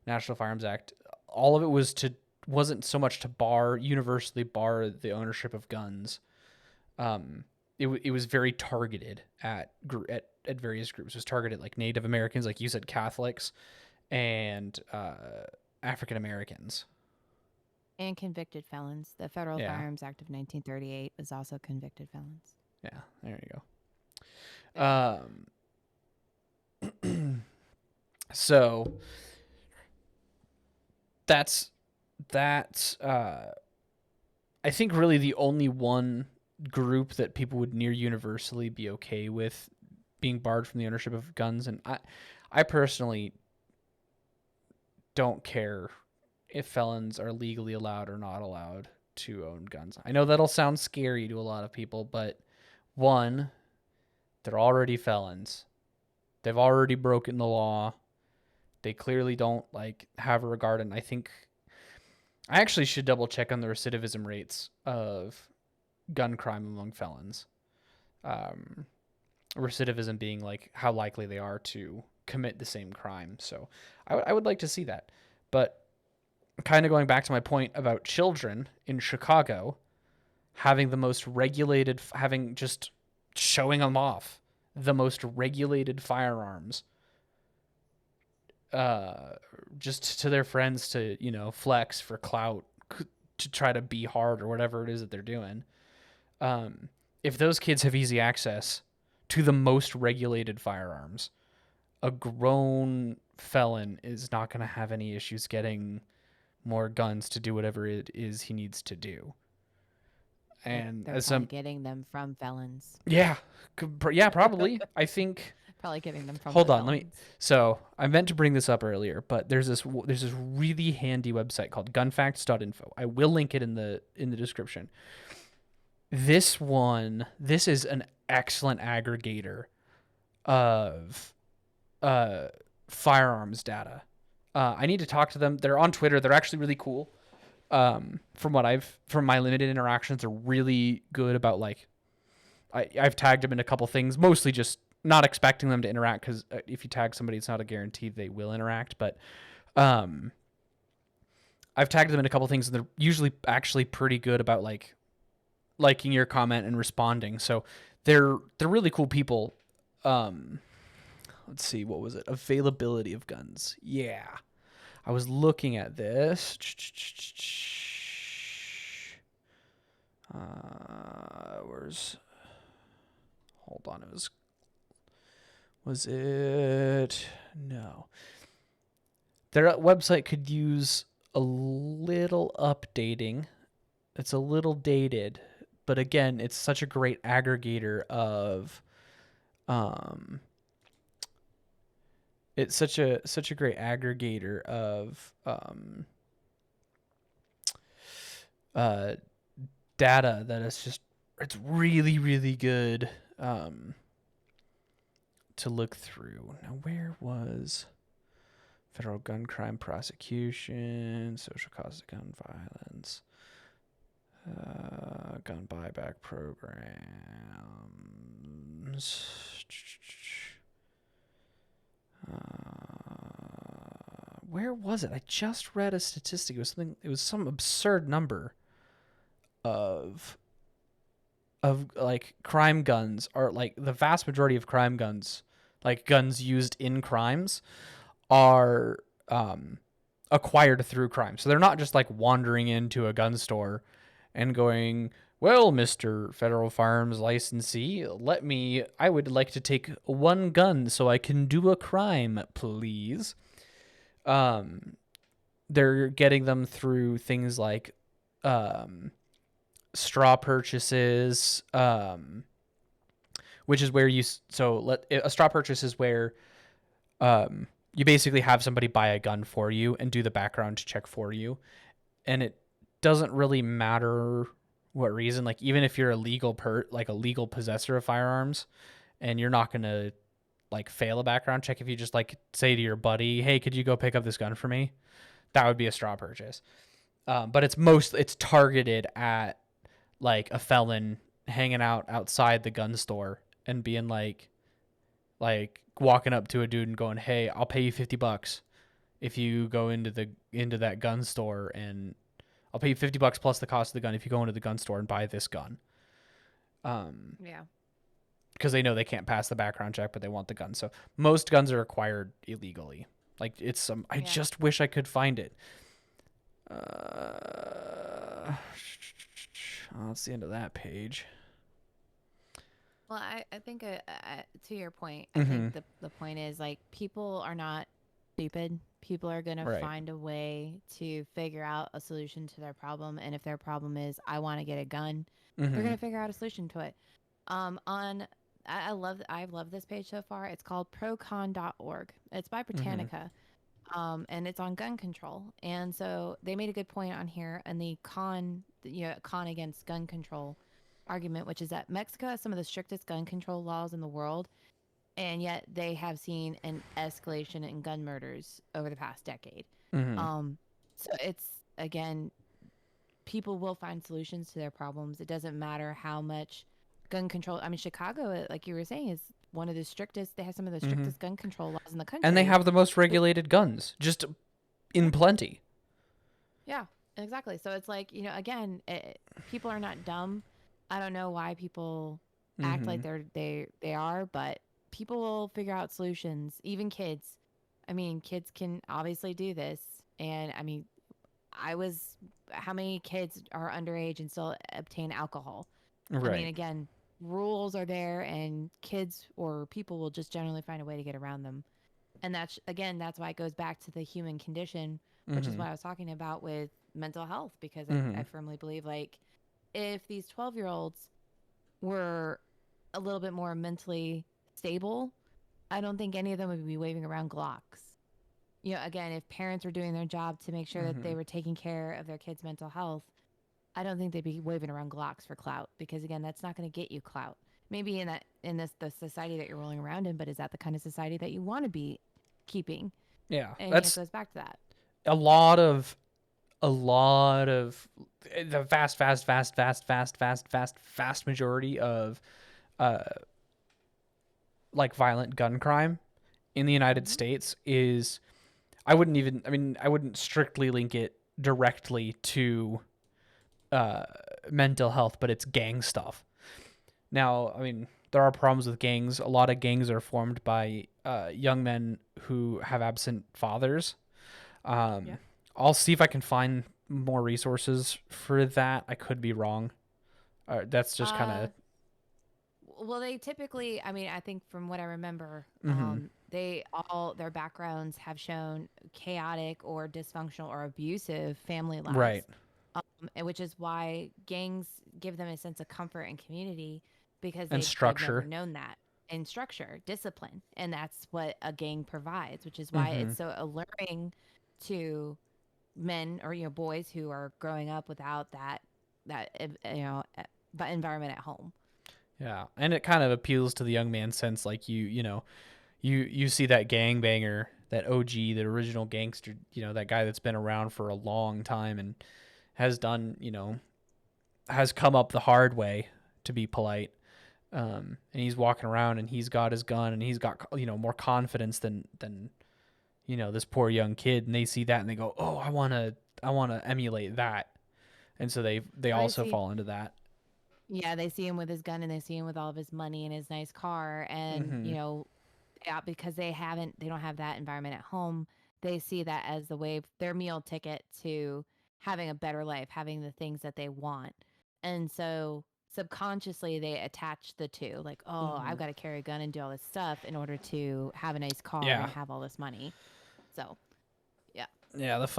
National Firearms Act, all of it wasn't so much to universally bar the ownership of guns. It was very targeted at various groups. It was targeted like Native Americans, like you said, Catholics, and African Americans. And convicted felons. The Federal Yeah, Firearms Act of 1938 was also convicted felons. yeah. There you go. Yeah. So that's I think really the only one group that people would near universally be okay with being barred from the ownership of guns. And I personally don't care if felons are legally allowed or not allowed to own guns. I know that'll sound scary to a lot of people, but one, they're already felons. They've already broken the law. They clearly don't like have a regard, and I think I actually should double check on the recidivism rates of gun crime among felons. Um, Recidivism being like how likely they are to commit the same crime. So I would like to see that. But kind of going back to my point about children in Chicago having the most regulated, having just showing them off the most regulated firearms, uh, just to their friends to, flex for clout, to try to be hard or whatever it is that they're doing. Um, if those kids have easy access to the most regulated firearms, a grown felon is not going to have any issues getting more guns to do whatever it is he needs to do. And They're as probably some, getting them from felons. yeah, yeah, probably. I think. Probably getting them from the Hold on, let me. felons. So I meant to bring this up earlier, but there's this really handy website called gunfacts.info. I will link it in the description. This is an excellent aggregator of firearms data. I need to talk to them. They're on Twitter. They're actually really cool. From my limited interactions, they're really good about like, I've tagged them in a couple things, mostly just not expecting them to interact because if you tag somebody, it's not a guarantee they will interact. But I've tagged them in a couple things, and they're usually actually pretty good about like liking your comment and responding. So they're really cool people. Let's see, what was it? Availability of guns. Yeah. I was looking at this. Where's hold on, was it no. Their website could use a little updating. It's a little dated, but again, it's such a great aggregator of it's such a great aggregator of data that it's really really good to look through. Now, where was federal gun crime prosecution, social causes of gun violence, gun buyback programs? Where was it? I just read a statistic. It was some absurd number of like crime guns, or like the vast majority of crime guns, like guns used in crimes, are acquired through crime. So they're not just like wandering into a gun store and going, well, Mr. Federal Firearms Licensee, I would like to take one gun so I can do a crime, please. They're getting them through things like straw purchases, which is where a straw purchase is where you basically have somebody buy a gun for you and do the background check for you, and it doesn't really matter what reason. Like even if you're a legal possessor of firearms, and you're not gonna like fail a background check if you just like say to your buddy, "Hey, could you go pick up this gun for me?" That would be a straw purchase. But it's targeted at like a felon hanging out outside the gun store and being like walking up to a dude and going, "Hey, I'll pay you $50 if you go into that gun store, and I'll pay you $50 plus the cost of the gun if you go into the gun store and buy this gun." Yeah. Because they know they can't pass the background check, but they want the gun. So most guns are acquired illegally. Like it's some. I just wish I could find it. That's the end of that page. Well, I think to your point, I think the point is like people are not stupid. People are going to Right. find a way to figure out a solution to their problem. And if their problem is, I want to get a gun, they're Mm-hmm. going to figure out a solution to it. On I've loved this page so far. It's called procon.org. It's by Mm-hmm. Britannica. And it's on gun control. And so they made a good point on here and the con against gun control argument, which is that Mexico has some of the strictest gun control laws in the world, and yet they have seen an escalation in gun murders over the past decade. Mm-hmm. Um, so it's again, people will find solutions to their problems. It doesn't matter how much gun control. I mean, Chicago, like you were saying, is one of the strictest. They have some of the Mm-hmm. strictest gun control laws in the And they country. have the most But regulated guns, just yeah, in plenty. yeah, exactly. So it's like, again, people are not dumb. I don't know why people act Mm-hmm. like they are, but people will figure out solutions. Even kids. I mean, kids can obviously do this, and I mean, I was. How many kids are underage and still obtain alcohol? I mean, Right. again, rules are there, and kids or people will just generally find a way to get around them. And that's again, that's why it goes back to the human condition, which is Mm-hmm. what I was talking about with mental health, because Mm-hmm. I firmly believe like if these 12-year-olds were a little bit more mentally stable, I don't think any of them would be waving around Glocks. Again, if parents were doing their job to make sure that Mm-hmm. they were taking care of their kids' mental health, I don't think they'd be waving around Glocks for clout, because again, that's not going to get you clout. Maybe in this the society that you're rolling around in, but is that the kind of society that you want to be keeping? Yeah. And it That's goes back to that. a lot of the vast majority of uh like violent gun crime in the United Hmm. States is I wouldn't strictly link it directly to uh mental health, but it's gang stuff. Now, I mean, there are problems with gangs. A lot of gangs are formed by young men who have absent fathers. Yeah. Um, I'll see if I can find more resources for that. I could be wrong. That's just kind Uh, of. well, they typically, I mean, I think from what I remember, Mm-hmm. they all their backgrounds have shown chaotic or dysfunctional or abusive family lives, Right. and which is why gangs give them a sense of comfort and community, because And they've never structure. known that in structure, discipline, and that's what a gang provides, which is why Mm-hmm. it's so alluring to men or boys who are growing up without that environment at home. Yeah, and it kind of appeals to the young man sense, like you see that gangbanger, that OG, the original gangster, that guy that's been around for a long time and has done, has come up the hard way, to be polite. And he's walking around and he's got his gun and he's got more confidence than this poor young kid, and they see that and they go, oh, I want to emulate that, and so they Or they also see, fall into that. yeah, they see him with his gun and they see him with all of his money and his nice car, and Mm-hmm. yeah, because they don't have that environment at home. They see that as the way, their meal ticket to having a better life, having the things that they want. And so subconsciously they attach the two, like, oh, Mm-hmm. I've got to carry a gun and do all this stuff in order to have a nice car Yeah. and have all this money. So, yeah. Yeah, But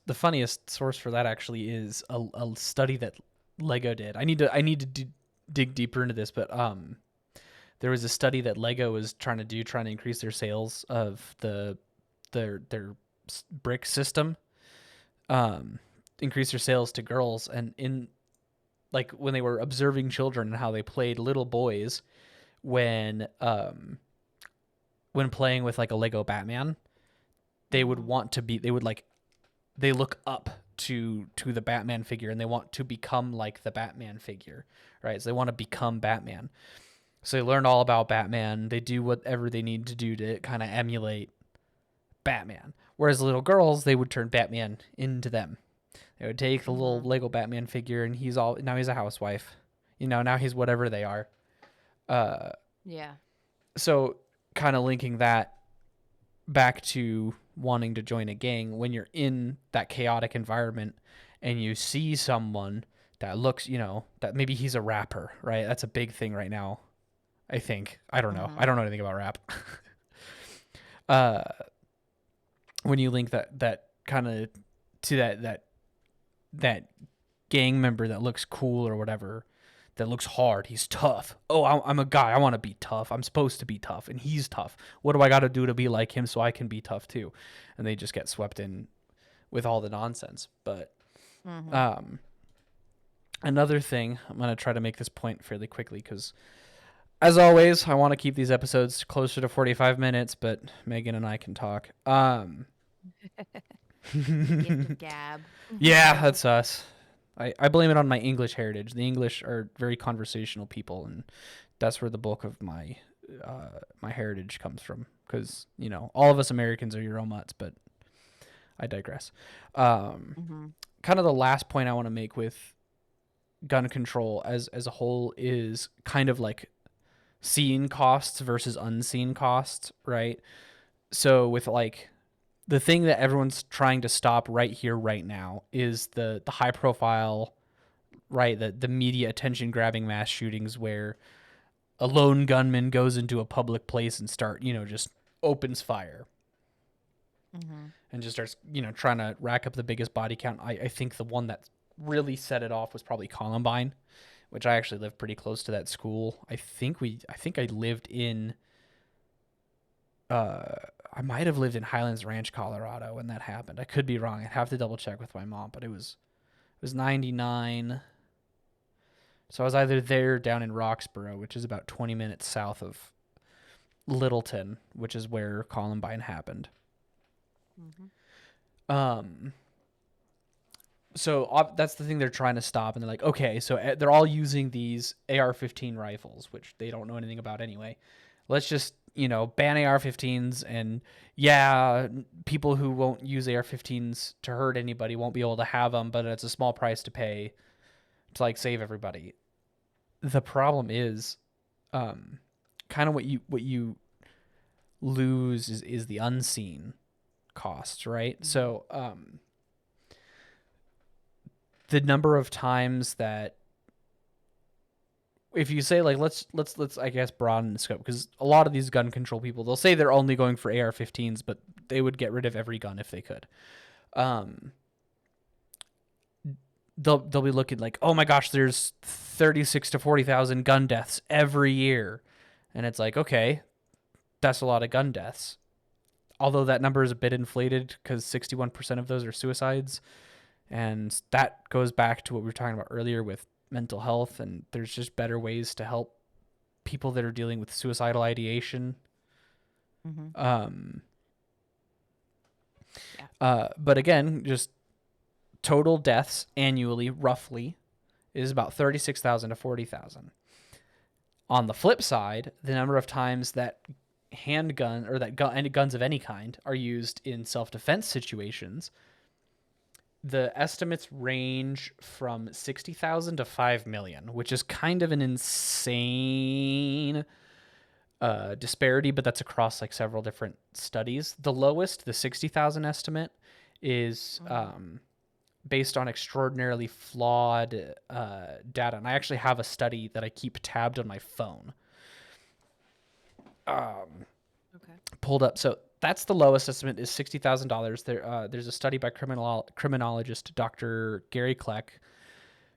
the funniest source for that actually is a study that Lego did. I need to dig deeper into this, but there was a study that Lego was trying to increase their sales of their brick system, um, increase their sales to girls, and in like when they were observing children and how they played, little boys, when um when playing with like a Lego Batman, mhm, they would like they look up to the Batman figure and they want to become like the Batman figure, right? So they want to become Batman. So they learn all about Batman. They do whatever they need to do to kind of emulate Batman. Whereas little girls, they would turn Batman into them. They would take the little mhm, Lego Batman figure and he's a housewife. Now he's whatever they are. Uh, yeah. so kind of linking that back to wanting to join a gang, when you're in that chaotic environment and you see someone that looks, that maybe he's a rapper, right? That's a big thing right now, I think. I don't know. I Mhm. don't know anything about rap. uh, when you link that kind of to that gang member that looks cool or whatever, that looks hard. He's tough. Oh, I'm a guy. I want to be tough. I'm supposed to be tough, and he's tough. What do I got to do to be like him so I can be tough too? And they just get swept in with all the nonsense. But Mm-hmm. another thing, I'm gonna try to make this point fairly quickly because, as always, I want to keep these episodes closer to 45 minutes. But Megan and I can talk. Gift of gab. Yeah, that's us. I blame it on my English heritage. The English are very conversational people, and that's where the bulk of my heritage comes from. Because all of us Americans are Euromutts, but I digress. Mm-hmm. Kind of the last point I want to make with gun control as a whole is kind of like seen costs versus unseen costs, right? So with like the thing that everyone's trying to stop right here, right now, is the high profile, right? The media attention grabbing mass shootings where a lone gunman goes into a public place and just opens fire Mm-hmm. and just starts, trying to rack up the biggest body count. I think the one that really set it off was probably Columbine, which I actually lived pretty close to that school. I think I lived in uh I might have lived in Highlands Ranch, Colorado when that happened. I could be wrong. I'd have to double check with my mom, but it was 99. So I was either there or down in Roxborough, which is about 20 minutes south of Littleton, which is where Columbine happened. Mm-hmm. Um so that's the thing they're trying to stop, and they're like, okay, so they're all using these AR-15 rifles, which they don't know anything about anyway. Let's just ban AR-15s, and yeah, people who won't use AR-15s to hurt anybody won't be able to have them, but it's a small price to pay to like save everybody. The problem is, kind of what you lose is the unseen costs, right? Mm-hmm. So the number of times that, if you say like let's I guess broaden the scope, because a lot of these gun control people, they'll say they're only going for AR-15s, but they would get rid of every gun if they could. Um, they'll be looking like, oh my gosh, there's 36 to 40,000 gun deaths every year, and it's like, okay, that's a lot of gun deaths. Although that number is a bit inflated because 61% of those are suicides, and that goes back to what we were talking about earlier with mental health, and there's just better ways to help people that are dealing with suicidal ideation. Mm-hmm. Um, Yeah. but again, just total deaths annually, roughly, is about 36,000 to 40,000. On the flip side, the number of times that handgun or that guns of any kind are used in self-defense situations, the estimates range from 60,000 to 5 million, which is kind of an insane disparity, but that's across like several different studies. The lowest, the 60,000 estimate, is Mm-hmm. based on extraordinarily flawed data. And I actually have a study that I keep tabbed on my phone Okay. pulled up. So that's the lowest estimate, is $60,000. There's a study by criminologist Dr. Gary Kleck,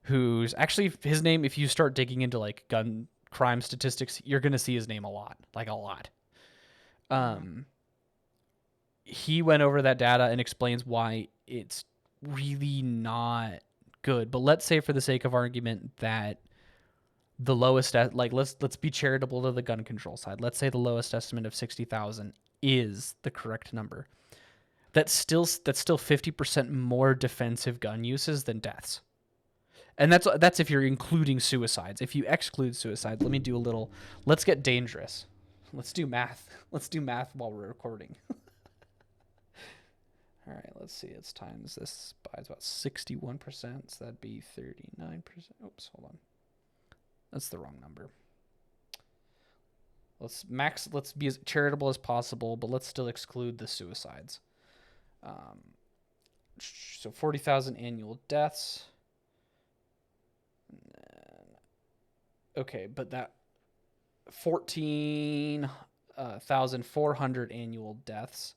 who's actually, his name, if you start digging into like gun crime statistics, you're gonna see his name a lot, like a lot. Mm-hmm. He went over that data and explains why it's really not good. But let's say, for the sake of argument, that the lowest, like let's be charitable to the gun control side. Let's say the lowest estimate of 60,000 is the correct number. That's still 50% more defensive gun uses than deaths. And that's if you're including suicides. If you exclude suicides, let me do a little, let's get dangerous. Let's do math. Let's do math while we're recording. All right, let's see. It's times this by about 61%. So that'd be 39%. Oops, hold on. That's the wrong number. Let's be as charitable as possible, but let's still exclude the suicides. So 40,000 annual deaths. Okay, but that 14,400 annual deaths.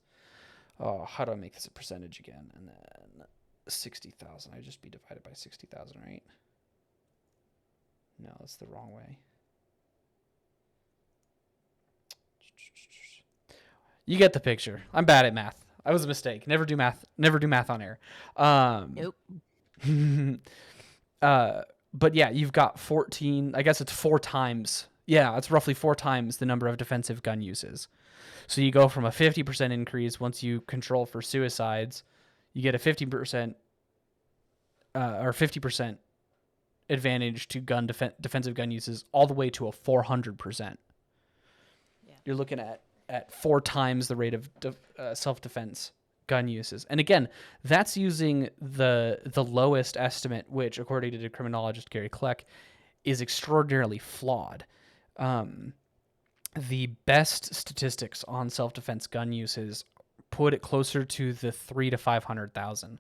Oh, how do I make this a percentage again? And then 60,000. I'd just be divided by 60,000, right? No, that's the wrong way. You get the picture. I'm bad at math. I was a mistake. Never do math. Never do math on air. Um, Nope. but yeah, you've got 14. I guess it's 4 times. Yeah, it's roughly 4 times the number of defensive gun uses. So you go from a 50% increase once you control for suicides, you get a 50% or 50% advantage to defensive gun uses, all the way to a 400%. Yeah. You're looking at 4 times the rate of self-defense gun uses. And again, that's using the lowest estimate, which, according to criminologist Gary Kleck, is extraordinarily flawed. The best statistics on self-defense gun uses put it closer to the 3 to 500,000.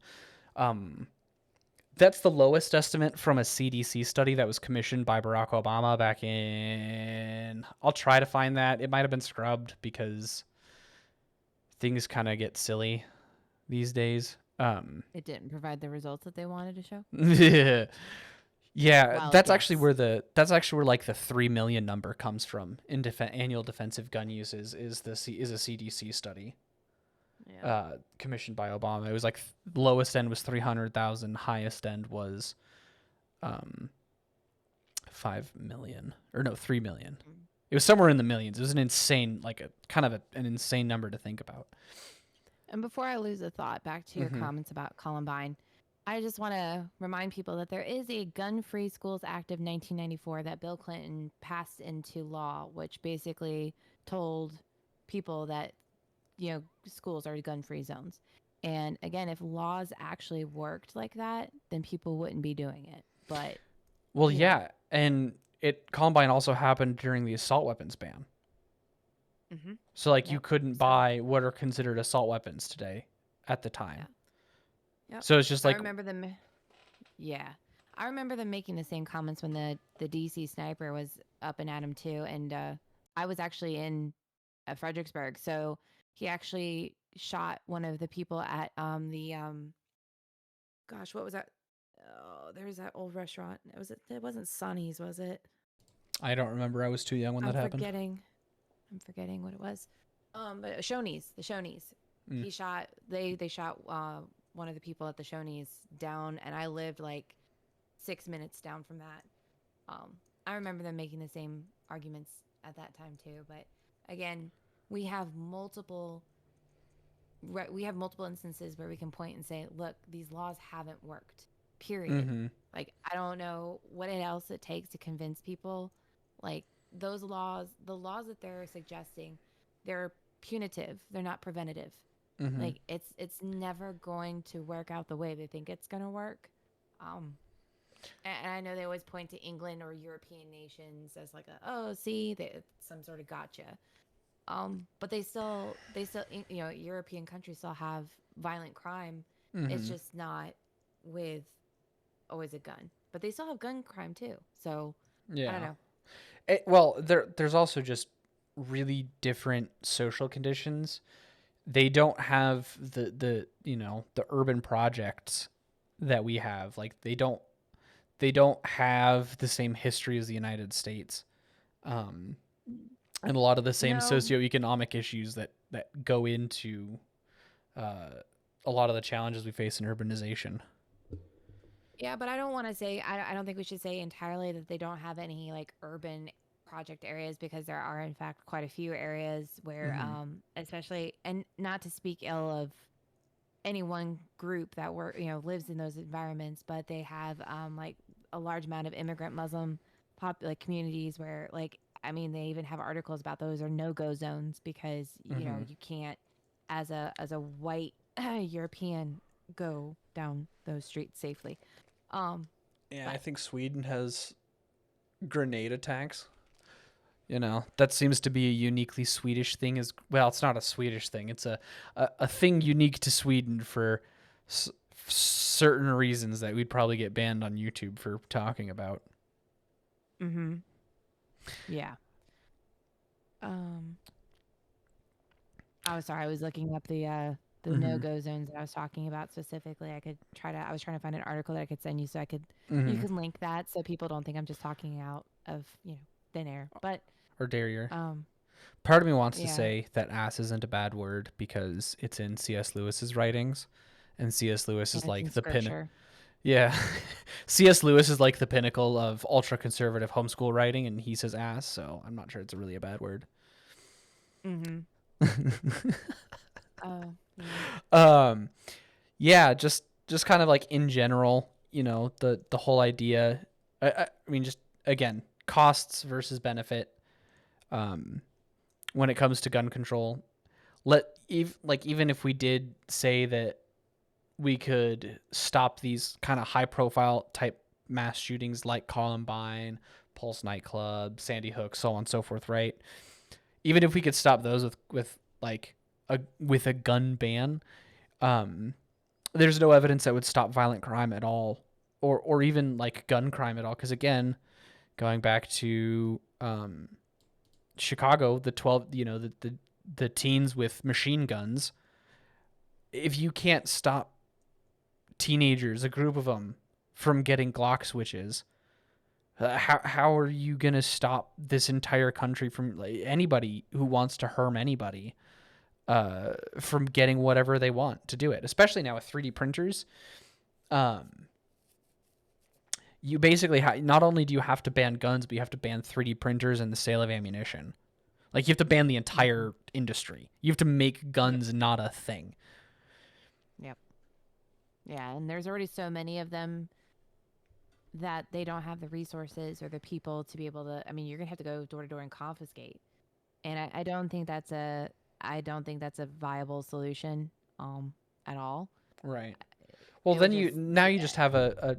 That's the lowest estimate from a CDC study that was commissioned by Barack Obama back in. I'll try to find that. It might have been scrubbed because things kind of get silly these days. It didn't provide the results that they wanted to show. Yeah, yeah. Wild That's actually guess. where like the 3 million number comes from in annual defensive gun uses is a CDC study. Yeah. Commissioned by Obama. It was like lowest end was 300,000, highest end was 5 million, or no, 3 million. It was somewhere in the millions. It was an insane, like a kind of an insane number to think about. And before I lose a thought, back to your comments about Columbine, I just want to remind people that there is a Gun Free Schools Act of 1994 that Bill Clinton passed into law, which basically told people that, schools are gun free zones. And again, if laws actually worked like that, then people wouldn't be doing it. But, Well, you know, yeah, and Columbine also happened during the assault weapons ban. mm-hmm. So like you Yep. couldn't So, buy what are considered assault weapons today at the yeah. time. Yep. So it's just I like, remember them. Yeah. I remember them making the same comments when the DC sniper was up and at him too. And I was actually in Fredericksburg. So he actually shot one of the people at gosh, what was that? Oh, there's that old restaurant. It wasn't Sonny's, was it? I don't remember. I was too young when I'm that happened. forgetting. I'm forgetting what it was. But Shoney's, the Shoney's. Mm. They shot one of the people at the Shoney's down, and I lived like 6 minutes down from that. I remember them making the same arguments at that time too. But again, we have multiple instances where we can point and say, look, these laws haven't worked. Period. Mm-hmm. Like, I don't know what else it takes to convince people. Like, the laws that they're suggesting, they're punitive. They're not preventative. Mm-hmm. Like, it's never going to work out the way they think it's going to work. And I know they always point to England or European nations as like some sort of gotcha. But they still, European countries still have violent crime. Mm-hmm. It's just not with always a gun, but they still have gun crime too. So Yeah. I don't know. Well, there's also just really different social conditions. They don't have the urban projects that we have. Like they don't have the same history as the United States. And a lot of the same No, socioeconomic issues that go into a lot of the challenges we face in urbanization. yeah, but I don't want to say, I don't think we should say entirely that they don't have any like urban project areas, because there are in fact quite a few areas where, especially, and not to speak ill of any one group that lives in those environments, but they have like a large amount of immigrant Muslim like communities where, like, I mean, they even have articles about those are no-go zones, because you can't, as a white European, go down those streets safely. Yeah, I But think Sweden has grenade attacks. That seems to be a uniquely Swedish thing. As well, it's not a Swedish thing. It's a thing unique to Sweden for certain reasons that we'd probably get banned on YouTube for talking about. yeah. I was sorry, I was looking up the the Mm-hmm. no-go zones that I was talking about specifically. I was trying to find an article that I could send you so you Mm-hmm. could link that so people don't think I'm just talking out of, thin air. But Or derriere. um Part of me wants to yeah, say that ass isn't a bad word because it's in C.S. Lewis's writings, and C.S. Lewis and is it's in like the pin. scripture. Yeah, C.S. Lewis is like the pinnacle of ultra conservative homeschool writing, and he says ass, so I'm not sure it's really a bad word. Mhm. Oh, yeah. um, yeah, just kind of like in general, the whole idea. I mean, just again, costs versus benefit. Um, when it comes to gun control, even if we did say that we could stop these kind of high profile type mass shootings like Columbine, Pulse nightclub, Sandy Hook, so on and so forth, right? Even if we could stop those with a gun ban, um, there's no evidence that would stop violent crime at all, or even like gun crime at all. Because again, going back to Chicago, the 12, the teens with machine guns. If you can't stop teenagers, a group of them, from getting Glock switches, how are you gonna stop this entire country from anybody who wants to harm anybody from getting whatever they want to do it? Especially now with 3D printers, um, you basically not only do you have to ban guns, but you have to ban 3D printers and the sale of ammunition. Like you have to ban the Mhm. entire industry. You have to make Yep. guns not a thing. Yep. Yeah, and there's already so many of them that they don't have the resources or the people to be able to. I mean, you're gonna have to go door to door and confiscate, and I don't think that's a viable solution, at all. Right. Well, It would then just, you just have a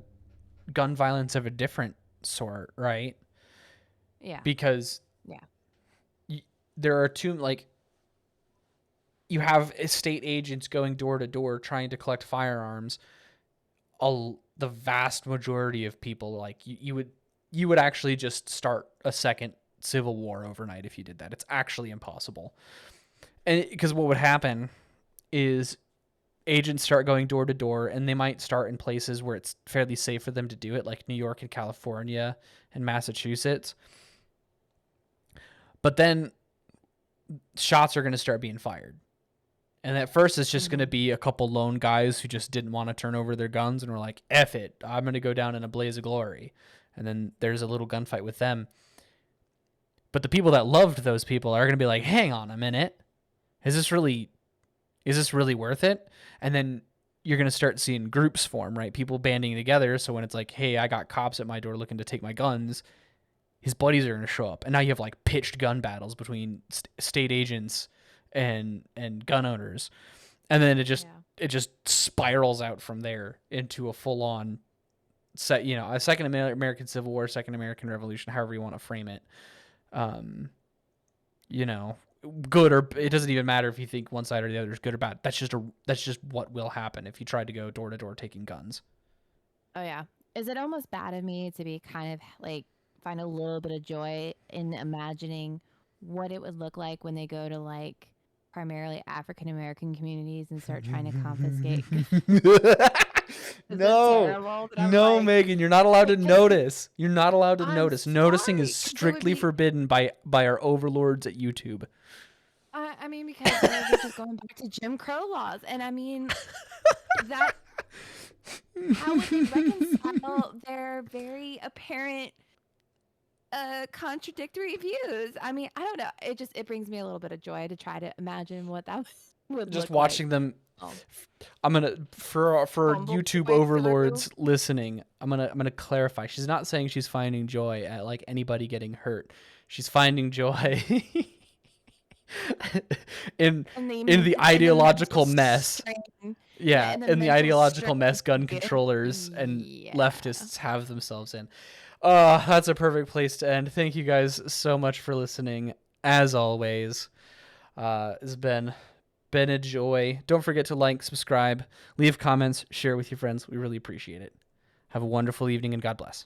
gun violence of a different sort, right? yeah, Because yeah, there are two, like, you have estate agents going door to door trying to collect firearms. The vast majority of people, like, you would actually just start a second civil war overnight if you did that. It's actually impossible. And because what would happen is agents start going door to door, and they might start in places where it's fairly safe for them to do it, like New York and California and Massachusetts. But then shots are going to start being fired. And at first, it's just going to hmm be a couple lone guys who just didn't want to turn over their guns and were like, F it, I'm going to go down in a blaze of glory. And then there's a little gunfight with them. But the people that loved those people are going to be like, hang on a minute. Is this really worth it? And then you're going to start seeing groups form, right? People banding together. So when it's like, hey, I got cops at my door looking to take my guns, his buddies are going to show up. And now you have like pitched gun battles between state agents and gun owners. And then yeah, it just spirals out from there into a full on a second American Civil War, second American Revolution, however you want to frame it. Um, you know, good or it yeah. doesn't even matter if you think one side or the other is good or bad. That's just what will happen if you try to go door to door taking guns. Oh yeah. Is it almost bad of me to be kind of like find a little bit of joy in imagining what it would look like when they go to like primarily African American communities and start trying to confiscate? Is it No, terrible that I'm no, like, Megan, you're not allowed to because notice. You're not allowed to I'm notice. Noticing is sorry, because it would strictly be. forbidden by our overlords at YouTube. I mean, because we're just going back to Jim Crow laws, and I mean that. How would they reconcile their very apparent contradictory views? I mean, I don't know. It brings me a little bit of joy to try to imagine what that would Just look like. watching them. Um, I'm gonna for Fumble YouTube their way through. overlords listening. I'm gonna clarify. She's not saying she's finding joy at like anybody getting hurt. She's finding joy in in the In the mental ideological mess. strain. Yeah, Yeah, in the in the mental ideological strain. mess gun Yeah. controllers and Yeah. leftists have themselves in. That's a perfect place to end. Thank you guys so much for listening. As always, it's been a joy. Don't forget to like, subscribe, leave comments, share with your friends. We really appreciate it. Have a wonderful evening and God bless.